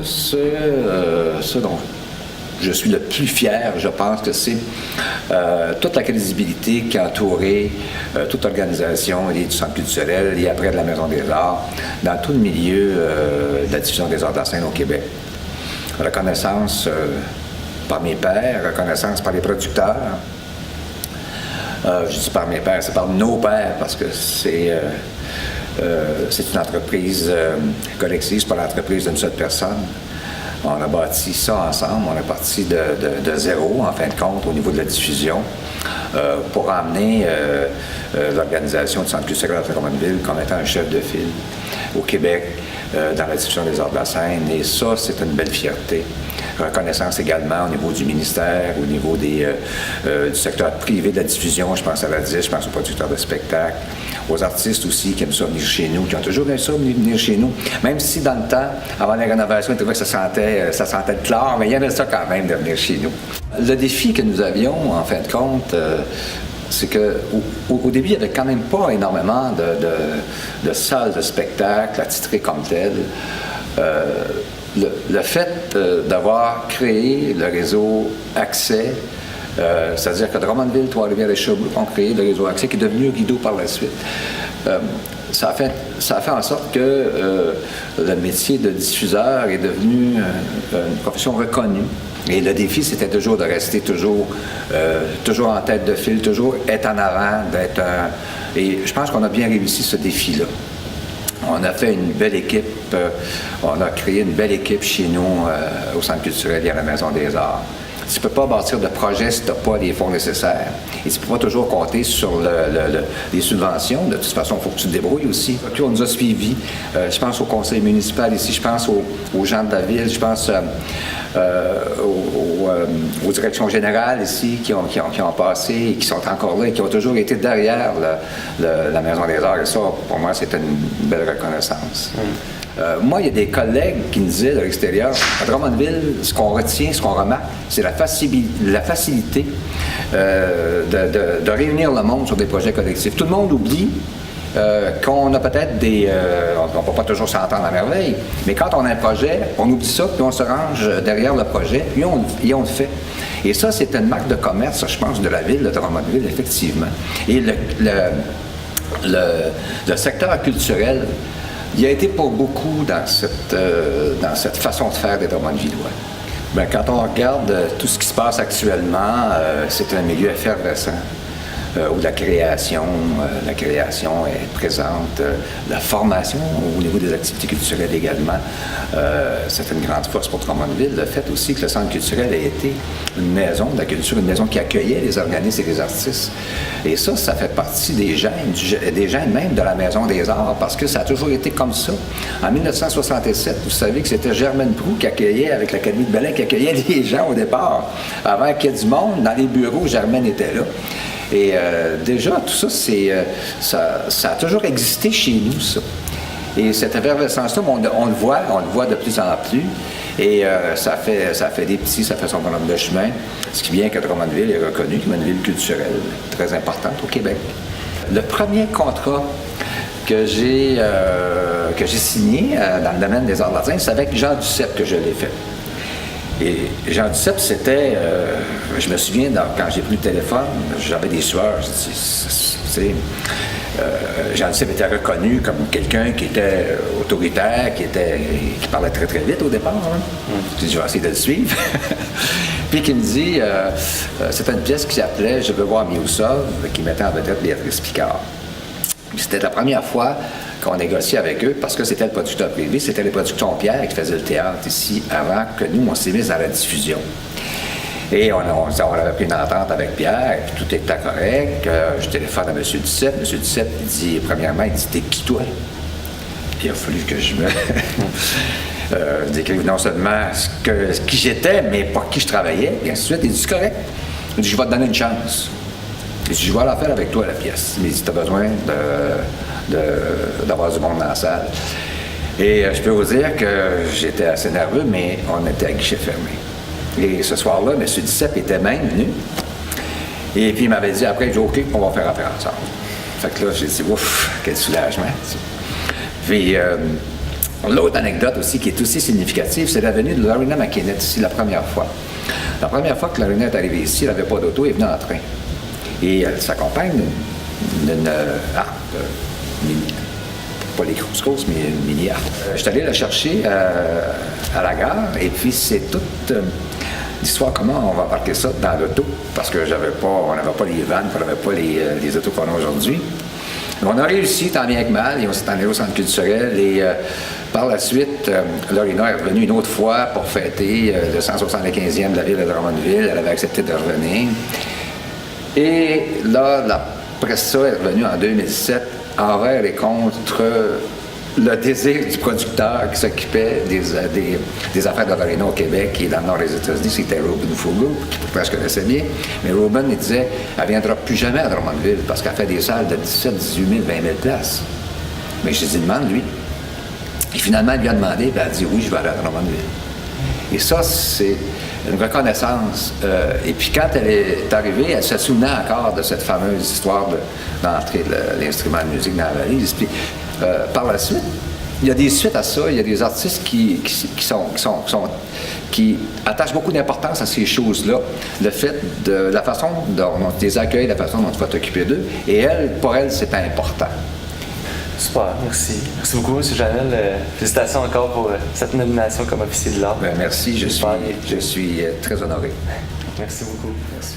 Ce dont je suis le plus fier, je pense que c'est toute la crédibilité qui a entouré toute l'organisation liée du Centre culturel et après de la Maison des Arts dans tout le milieu de la diffusion des arts de la scène au Québec. Reconnaissance par mes pairs, reconnaissance par les producteurs. Je dis par mes pairs, c'est par nos pairs parce que c'est une entreprise collective, c'est pas l'entreprise d'une seule personne. On a bâti ça ensemble, on est parti de zéro, en fin de compte, au niveau de la diffusion, pour emmener l'organisation du Centre culturel de Drummondville comme étant un chef de file au Québec dans la diffusion des arts de la scène. Et ça, c'est une belle fierté. Reconnaissance également au niveau du ministère, au niveau du secteur privé de la diffusion, je pense à la DIS, je pense aux producteurs de spectacles, aux artistes aussi qui aiment ça venir chez nous, qui ont toujours aimé ça venir chez nous, même si dans le temps, avant la rénovation, on trouvait que ça sentait le chlore, mais il y en a ça quand même de venir chez nous. Le défi que nous avions, en fin de compte, c'est qu'au début, il n'y avait quand même pas énormément de salles de spectacle attitrées comme telles. Le fait d'avoir créé le réseau Accès, c'est-à-dire que Drummondville, Trois-Rivières et Sherbrooke ont créé le réseau Accès qui est devenu Rideau par la suite. Ça a fait en sorte que le métier de diffuseur est devenu une profession reconnue. Et le défi, c'était toujours de rester toujours en tête de file, toujours être en avant, et je pense qu'on a bien réussi ce défi-là. On a fait une belle équipe, on a créé une belle équipe chez nous au Centre culturel et à la Maison des Arts. Tu ne peux pas bâtir de projet si tu n'as pas les fonds nécessaires. Et tu ne peux pas toujours compter sur les subventions. De toute façon, il faut que tu te débrouilles aussi. Puis on nous a suivis. Je pense au conseil municipal ici, je pense aux gens de la ville, je pense aux directions générales ici qui ont passé et qui sont encore là et qui ont toujours été derrière la Maison des Arts. Et ça, pour moi, c'était une belle reconnaissance. Moi, il y a des collègues qui me disaient de l'extérieur, à Drummondville, ce qu'on retient, ce qu'on remarque, c'est la facilité de réunir le monde sur des projets collectifs. Tout le monde oublie qu'on a peut-être on ne peut pas toujours s'entendre à merveille, mais quand on a un projet, on oublie ça, puis on se range derrière le projet, puis on le fait. Et ça, c'est une marque de commerce, je pense, de la ville de Drummondville, effectivement. Et le secteur culturel, il a été pour beaucoup dans cette façon de faire des Drummondvillois. Bien, quand on regarde tout ce qui se passe actuellement, c'est un milieu effervescent. Où la création est présente, la formation au niveau des activités culturelles également. C'est une grande force pour Drummondville. Le fait aussi que le Centre culturel a été une maison de la culture, une maison qui accueillait les organismes et les artistes. Et ça fait partie des gènes même de la Maison des Arts, parce que ça a toujours été comme ça. En 1967, vous savez que c'était Germaine Proulx qui accueillait, avec l'Académie de Belin, qui accueillait les gens au départ. Avant qu'il y ait du monde, dans les bureaux, Germaine était là. Et déjà, tout ça, ça a toujours existé chez nous, ça. Et cette effervescence-là, on le voit de plus en plus. Et ça fait des petits, ça fait son bonhomme de chemin. Ce qui vient que Drummondville est reconnue comme une ville culturelle très importante au Québec. Le premier contrat que j'ai signé dans le domaine des arts de la scène, c'est avec Jean Duceppe que je l'ai fait. Et Jean Duceppe, c'était, je me souviens, quand j'ai pris le téléphone, j'avais des sueurs. Jean Duceppe était reconnu comme quelqu'un qui était autoritaire, qui parlait très très vite au départ. Hein. J'ai dit, je vais essayer de le suivre. Puis qui me dit, c'était une pièce qui s'appelait « Je veux voir Miusov », qui mettait en vedette Béatrice Picard. C'était la première fois qu'on négociait avec eux parce que c'était le producteur privé, c'était les productions Pierre qui faisaient le théâtre ici avant que nous, on s'est mis à la diffusion. Et on avait pris une entente avec Pierre, et puis tout était correct. Je téléphone à M. Duceppe. M. Duceppe, il dit, premièrement, il dit, t'es qui toi? Il a fallu que je me décrive non seulement qui j'étais, mais pour qui je travaillais, et ainsi de suite. Il dit, c'est correct. Il dit, je vais te donner une chance. Il dit, je vais la faire avec toi, la pièce. Il dit, tu as besoin d'avoir du monde dans la salle. Et je peux vous dire que j'étais assez nerveux, mais on était à guichet fermé. Et ce soir-là, M. Duceppe était même venu. Et puis il m'avait dit après, OK, on va faire affaire ensemble. Fait que là, j'ai dit, ouf, quel soulagement. Puis, l'autre anecdote aussi qui est aussi significative, c'est la venue de Loreena McKinnon ici la première fois. La première fois que Loreena est arrivée ici, elle n'avait pas d'auto, elle est venue en train. Et elle s'accompagne d'une harpe, pas les grosses, mais une mini-harpe. Je suis allé la chercher à la gare, et puis c'est toute l'histoire, comment on va embarquer ça dans l'auto, parce que on n'avait pas les vannes, on n'avait pas les autos qu'on a aujourd'hui. On a réussi, tant bien que mal, et on s'est allé au centre culturel, et par la suite, Loreena est revenue une autre fois pour fêter le 175e de la ville de Drummondville. Elle avait accepté de revenir. Et là, après ça, elle est revenue en 2007 envers et contre le désir du producteur qui s'occupait des affaires de Loreena au Québec et dans le nord des États-Unis, c'était Ruben Fugu, que je connaissais bien. Mais Ruben, il disait, elle ne viendra plus jamais à Drummondville parce qu'elle fait des salles de 17, 18 000, 20 000 places. Mais je lui ai dit, demande, lui. Et finalement, il lui a demandé, puis elle a dit, oui, je vais aller à Drummondville. Et ça, c'est une reconnaissance. Et puis quand elle est arrivée, elle se souvenait encore de cette fameuse histoire d'entrer l'instrument de musique dans la valise. Puis par la suite, il y a des suites à ça. Il y a des artistes qui attachent beaucoup d'importance à ces choses-là. Le fait de la façon dont on les accueille, la façon dont tu vas t'occuper d'eux. Et elle, pour elle, c'est important. Super, merci. Merci beaucoup, M. Janel. Félicitations encore pour cette nomination comme officier de l'art. Merci, je suis très honoré. Merci beaucoup. Merci.